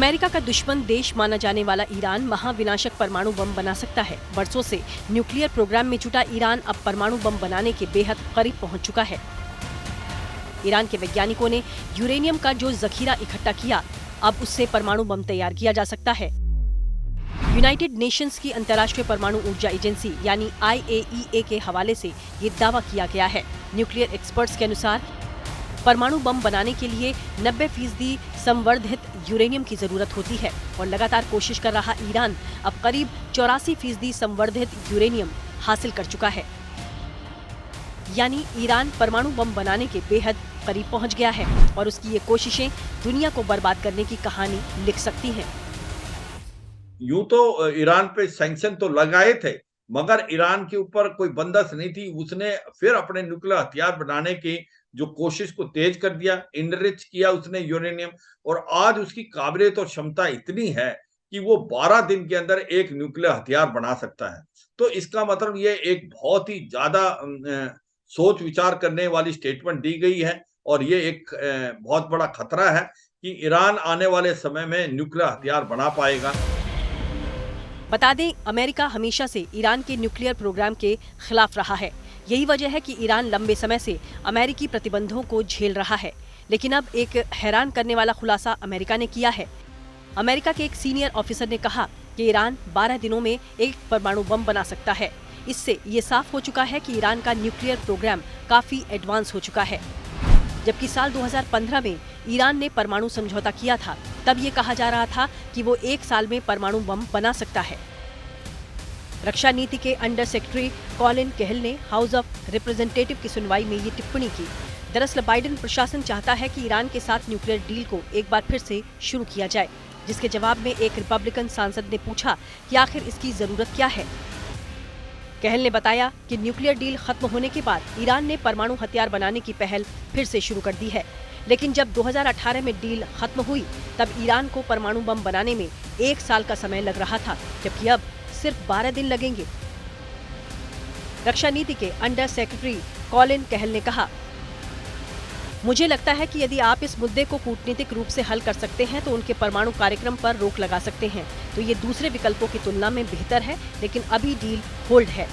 America का दुश्मन देश माना जाने वाला ईरान महाविनाशक परमाणु बम बना सकता है। बरसों से न्यूक्लियर प्रोग्राम में जुटा ईरान अब परमाणु बम बनाने के बेहद करीब पहुंच चुका है। ईरान के वैज्ञानिकों ने यूरेनियम का जो जखीरा इकट्ठा किया, अब उससे परमाणु बम तैयार किया जा सकता है। यूनाइटेड नेशंस की अंतर्राष्ट्रीय परमाणु ऊर्जा एजेंसी यानी IAEA के हवाले से ये दावा किया गया है। न्यूक्लियर एक्सपर्ट्स के अनुसार परमाणु बम बनाने के लिए 90% संवर्धित यूरेनियम की जरूरत होती है और लगातार कोशिश कर रहा ईरान अब करीब 84% संवर्धित यूरेनियम हासिल कर चुका है। यानी ईरान परमाणु बम बनाने के बेहद करीब पहुंच गया है और उसकी ये कोशिशें दुनिया को बर्बाद करने की कहानी लिख सकती हैं। यूं तो ईरान पे सैंक्शन तो लगाए थे, मगर ईरान के ऊपर कोई बंदश नहीं थी। उसने फिर अपने न्यूक्लियर हथियार बनाने की जो कोशिश को तेज कर दिया, इनरिच किया उसने यूरेनियम, और आज उसकी काबिलियत और क्षमता इतनी है कि वो 12 दिन के अंदर एक न्यूक्लियर हथियार बना सकता है। तो इसका मतलब ये एक बहुत ही ज्यादा सोच विचार करने वाली स्टेटमेंट दी गई है और ये एक बहुत बड़ा खतरा है कि ईरान आने वाले समय में न्यूक्लियर हथियार बना पाएगा। बता दें, अमेरिका हमेशा से ईरान के न्यूक्लियर प्रोग्राम के खिलाफ रहा है। यही वजह है कि ईरान लंबे समय से अमेरिकी प्रतिबंधों को झेल रहा है। लेकिन अब एक हैरान करने वाला खुलासा अमेरिका ने किया है। अमेरिका के एक सीनियर ऑफिसर ने कहा कि ईरान 12 दिनों में एक परमाणु बम बना सकता है। इससे ये साफ हो चुका है कि ईरान का न्यूक्लियर प्रोग्राम काफी एडवांस हो चुका है। जबकि साल 2015 में ईरान ने परमाणु समझौता किया था, तब ये कहा जा रहा था कि वो 1 साल में परमाणु बम बना सकता है। रक्षा नीति के अंडर सेक्रेटरी कॉलिन केहल ने हाउस ऑफ रिप्रेजेंटेटिव की सुनवाई में ये टिप्पणी की। दरअसल बाइडेन प्रशासन चाहता है कि ईरान के साथ न्यूक्लियर डील को एक बार फिर से शुरू किया जाए, जिसके जवाब में एक रिपब्लिकन सांसद ने पूछा कि आखिर इसकी जरूरत क्या है। केहल ने बताया कि न्यूक्लियर डील खत्म होने के बाद ईरान ने परमाणु हथियार बनाने की पहल फिर से शुरू कर दी है। लेकिन जब 2018 में डील खत्म हुई, तब ईरान को परमाणु बम बनाने में 1 साल का समय लग रहा था, जबकि अब सिर्फ 12 दिन लगेंगे। रक्षा नीति के अंडर सेक्रेटरी कॉलिन केहल ने कहा, मुझे लगता है कि यदि आप इस मुद्दे को कूटनीतिक रूप से हल कर सकते हैं तो उनके परमाणु कार्यक्रम पर रोक लगा सकते हैं। तो ये दूसरे विकल्पों की तुलना में बेहतर है, लेकिन अभी डील होल्ड है।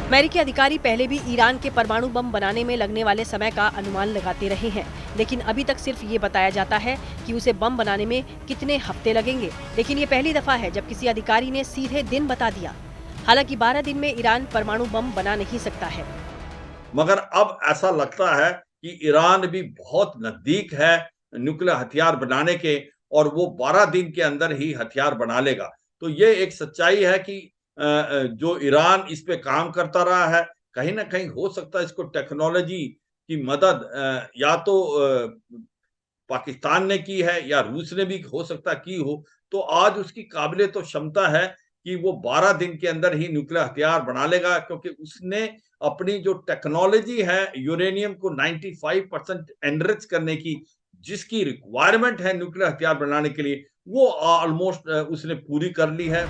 अमेरिकी अधिकारी पहले भी ईरान के परमाणु बम बनाने में लगने वाले समय का अनुमान लगाते रहे हैं, लेकिन अभी तक सिर्फ ये बताया जाता है कि उसे बम बनाने में कितने हफ्ते लगेंगे। लेकिन ये पहली दफा है जब किसी अधिकारी ने सीधे दिन बता दिया। हालांकि 12 दिन में ईरान परमाणु बम बना नहीं सकता है, मगर अब ऐसा लगता है कि ईरान भी बहुत नजदीक है न्यूक्लियर हथियार बनाने के, और वो 12 दिन के अंदर ही हथियार बना लेगा। तो ये एक सच्चाई है कि जो ईरान इस पे काम करता रहा है, कहीं ना कहीं हो सकता है इसको टेक्नोलॉजी की मदद या तो पाकिस्तान ने की है या रूस ने भी हो सकता की हो। तो आज उसकी काबिलियत और क्षमता है कि वो 12 दिन के अंदर ही न्यूक्लियर हथियार बना लेगा, क्योंकि उसने अपनी जो टेक्नोलॉजी है यूरेनियम को 95% एनरिच करने की, जिसकी रिक्वायरमेंट है न्यूक्लियर हथियार बनाने के लिए, वो ऑलमोस्ट उसने पूरी कर ली है।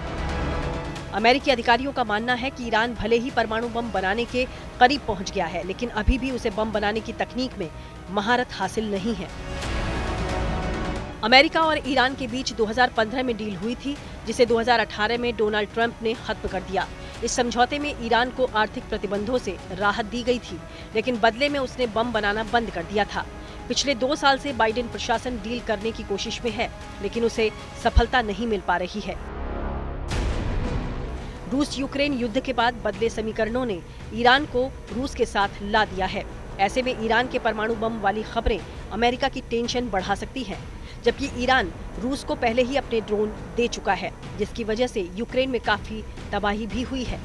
अमेरिकी अधिकारियों का मानना है कि ईरान भले ही परमाणु बम बनाने के करीब पहुंच गया है, लेकिन अभी भी उसे बम बनाने की तकनीक में महारत हासिल नहीं है। अमेरिका और ईरान के बीच 2015 में डील हुई थी, जिसे 2018 में डोनाल्ड ट्रंप ने खत्म कर दिया। इस समझौते में ईरान को आर्थिक प्रतिबंधों से राहत दी गई थी, लेकिन बदले में उसने बम बनाना बंद कर दिया था। पिछले 2 साल से बाइडेन प्रशासन डील करने की कोशिश में है, लेकिन उसे सफलता नहीं मिल पा रही है। रूस यूक्रेन युद्ध के बाद बदले समीकरणों ने ईरान को रूस के साथ ला दिया है। ऐसे में ईरान के परमाणु बम वाली खबरें अमेरिका की टेंशन बढ़ा सकती हैं, जबकि ईरान रूस को पहले ही अपने ड्रोन दे चुका है, जिसकी वजह से यूक्रेन में काफी तबाही भी हुई है।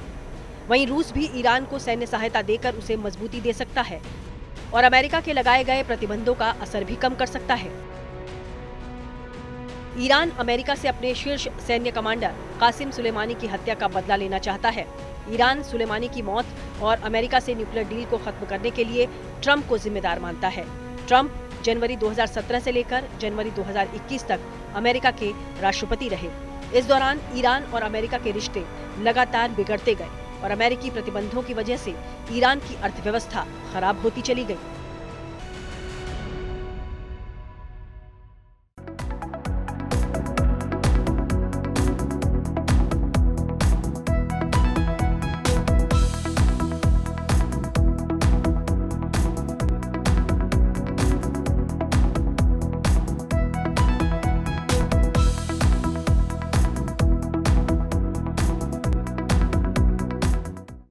वहीं रूस भी ईरान को सैन्य सहायता देकर उसे मजबूती दे सकता है और अमेरिका के लगाए गए प्रतिबंधों का असर भी कम कर सकता है। ईरान अमेरिका से अपने शीर्ष सैन्य कमांडर कासिम सुलेमानी की हत्या का बदला लेना चाहता है। ईरान सुलेमानी की मौत और अमेरिका से न्यूक्लियर डील को खत्म करने के लिए ट्रंप को जिम्मेदार मानता है। ट्रंप जनवरी 2017 से लेकर जनवरी 2021 तक अमेरिका के राष्ट्रपति रहे। इस दौरान ईरान और अमेरिका के रिश्ते लगातार बिगड़ते गए और अमेरिकी प्रतिबंधों की वजह से ईरान की अर्थव्यवस्था खराब होती चली गई।